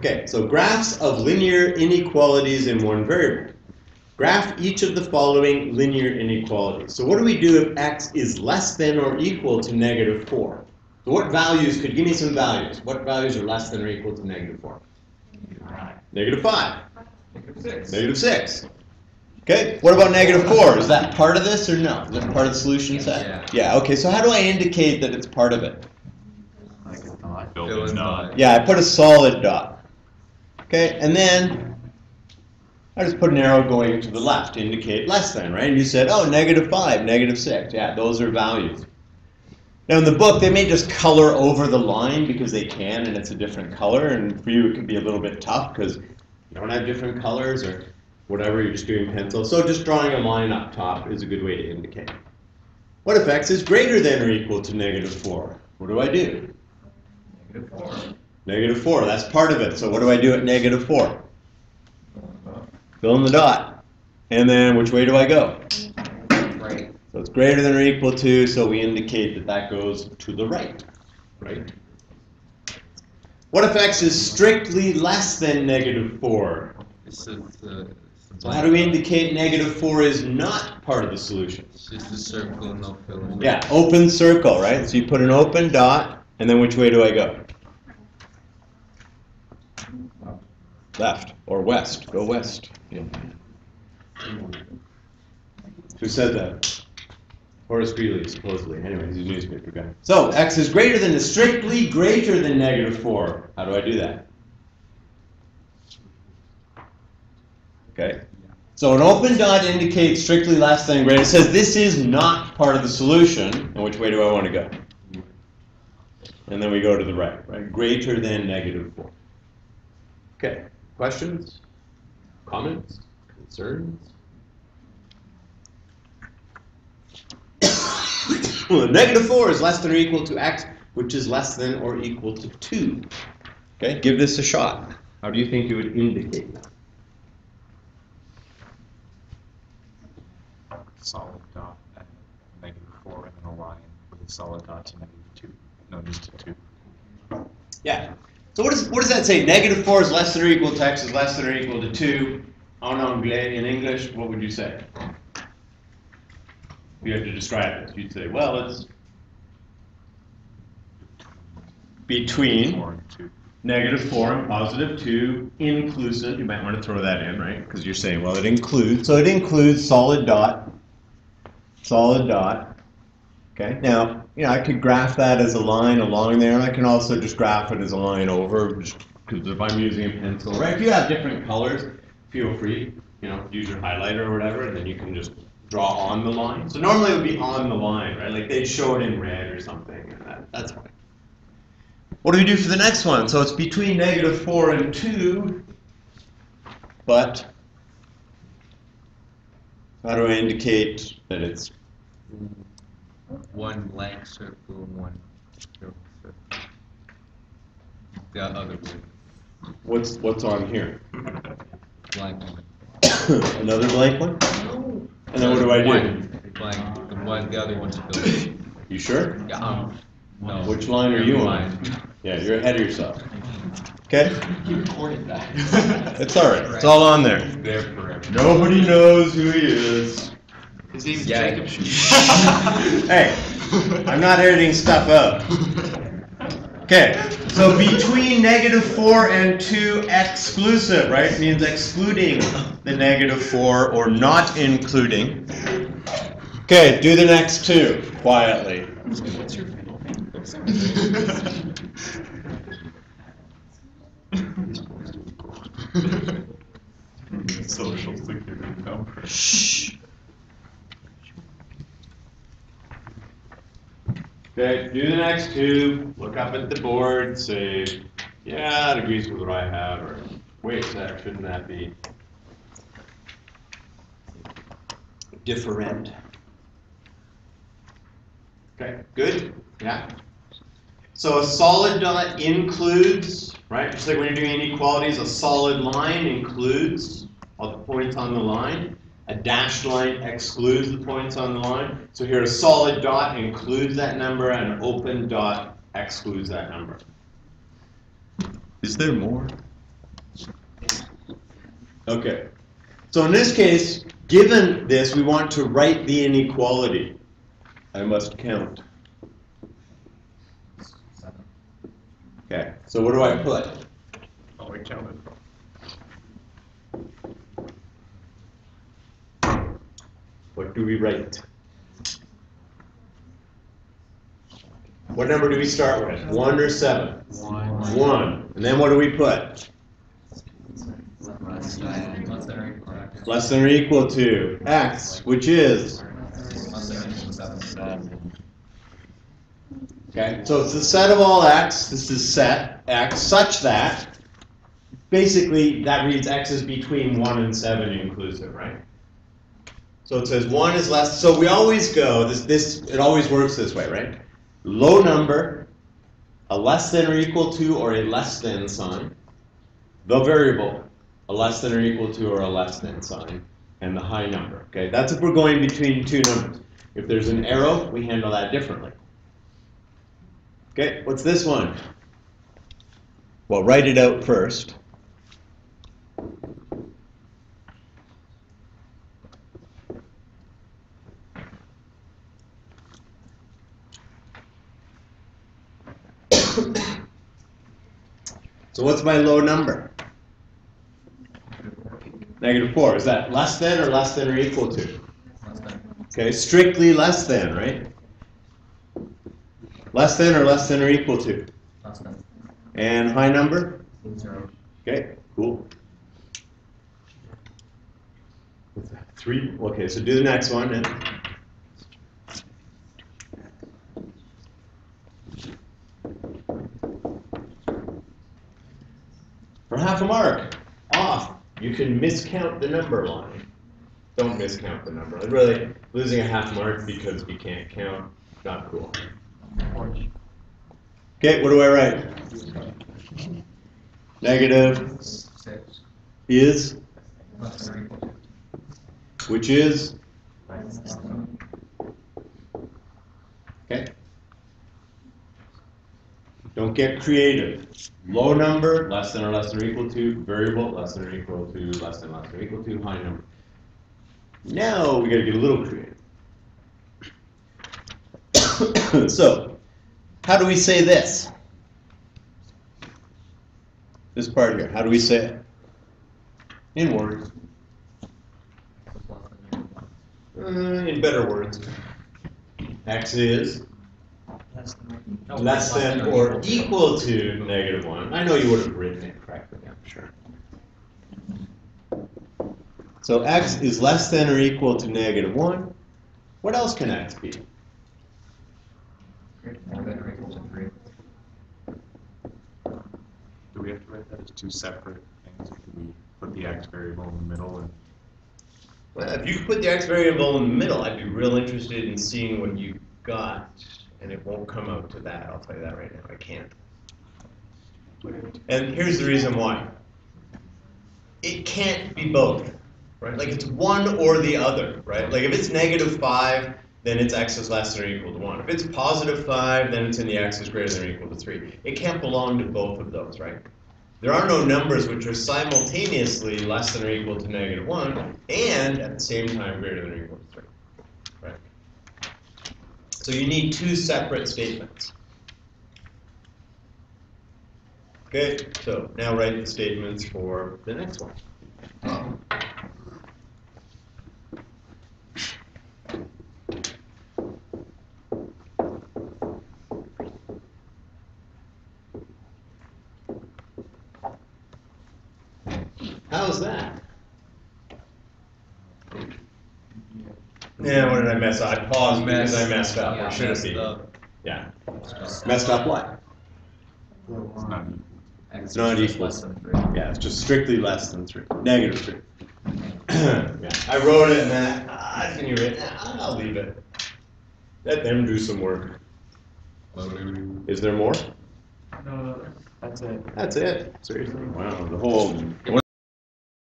Okay, so graphs of linear inequalities in one variable. Graph each of the following linear inequalities. So what do we do if x is less than or equal to -4? So what values give me some values. What values are less than or equal to -4? -5. -6. Okay, what about -4? Is that part of this or no? Is that part of the solution set? Yeah, okay, so how do I indicate that it's part of it? Like a dot. Build in dot. Yeah, I put a solid dot. Okay, and then I just put an arrow going to the left to indicate less than, right? And you said, oh, -5, -6. Yeah, those are values. Now in the book, they may just color over the line because they can and it's a different color. And for you, it can be a little bit tough because you don't have different colors or whatever, you're just doing pencil. So just drawing a line up top is a good way to indicate. What if x is greater than or equal to -4? What do I do? -4. -4, that's part of it. So what do I do at -4? Fill in the dot. And then which way do I go? Right. So it's greater than or equal to, so we indicate that that goes to the right. Right? What if x is strictly less than -4? So how do we indicate -4 is not part of the solution? It's just a circle, no filling. Yeah, open circle, right? So you put an open dot, and then which way do I go? Left or west. Go west. Yeah. Who said that? Horace Greeley, supposedly. Anyway, he's a newspaper guy. So x is greater than, is strictly greater than -4. How do I do that? Okay. So an open dot indicates strictly less than greater. It says this is not part of the solution. And which way do I want to go? And then we go to the right, right? Greater than -4. Okay. Questions? Comments? Concerns? Well, -4 is less than or equal to x, which is less than or equal to 2. Okay, give this a shot. How do you think you would indicate that? Solid dot at -4 and then a line with a solid dot to -2. No, just a 2. Yeah. So what does that say? -4 is less than or equal to x is less than or equal to 2. En anglais, in English, what would you say? You have to describe this. You'd say, well, it's between -4 and +2 inclusive. You might want to throw that in, right? Because you're saying, well, it includes. So it includes solid dot. Okay. Now, I could graph that as a line along there. I can also just graph it as a line over, just because if I'm using a pencil, right? If you have different colors, feel free, use your highlighter or whatever, and then you can just draw on the line. So normally it would be on the line, right? Like they'd show it in red or something, and that's fine. What do we do for the next one? So it's between -4 and 2, but how do I indicate that it's one blank circle and one circle. The other way. what's on here? Blank one. Another blank one? And then what do I do? Blank. The other one's filled. You sure? Yeah. No. Which line are you on? Yeah, you're ahead of yourself. Okay? You recorded that. It's all right. It's all on there. There forever. Nobody knows who he is. His name's Jacob. Hey, I'm not editing stuff out. Okay, so between -4 and 2 exclusive, right? It means excluding the -4 or not including. Okay, do the next two quietly. What's your Social security number. Shh. Okay, do the next two. Look up at the board. Say, yeah, it agrees with what I have. Or wait a sec, shouldn't that be different? Okay, good. Yeah. So a solid dot includes, right? Just like when you're doing inequalities, a solid line includes all the points on the line. A dashed line excludes the points on the line. So here a solid dot includes that number, and an open dot excludes that number. Is there more? Okay. So in this case, given this, we want to write the inequality. I must count. Okay, so what do I put? Oh, we counted. What do we write? What number do we start with? 1 or 7? 1. And then what do we put? Less than or equal to x, which is? Okay, so it's the set of all x. This is set x such that basically that reads x is between 1 and 7 inclusive, right? So it says 1 is less. So we always go, it always works this way, right? Low number, a less than or equal to or a less than sign, the variable, a less than or equal to or a less than sign, and the high number. Okay, that's if we're going between two numbers. If there's an arrow, we handle that differently. Okay, what's this one? Well, write it out first. So what's my low number? -4. Is that less than or equal to? Okay, strictly less than, right? Less than or equal to? And high number? 0. Okay, cool. 3. Okay, so do the next one. And for half a mark, off. You can miscount the number line. Don't miscount the number. Really, losing a half mark because we can't count, not cool. Okay, what do I write? Negative 6. is, Less than or equal to. which is, okay. Don't get creative. Low number, less than or equal to, variable, less than or equal to, less than or equal to, high number. Now we got to get a little creative. So, how do we say this? This part here, how do we say it? In words. In better words. X is less than or equal to -1. I know you would have written it correctly, I'm sure. So x is less than or equal to -1. What else can x be? More than or equal to 3. Do we have to write that as two separate things? Or do we put the x variable in the middle? And Well, if you could put the x variable in the middle, I'd be real interested in seeing what you got. And it won't come out to that, I'll tell you that right now, I can't. And here's the reason why. It can't be both, right? Like it's one or the other, right? Like if it's -5, then it's x is less than or equal to 1. If it's +5, then it's in the x is greater than or equal to 3. It can't belong to both of those, right? There are no numbers which are simultaneously less than or equal to -1 and at the same time greater than or equal to 3, right? So you need two separate statements. Okay, so now write the statements for the next one. How's that? Yeah, what did I mess up? I paused because I messed up. Or should it be? Yeah. Messed up what? it's not equal. It's not equal. Less than 3. Yeah, it's just strictly less than 3. -3. Yeah, I wrote it and then, can you read? I'll leave it. Let them do some work. Is there more? No, that's it. That's it. Seriously. Wow, the whole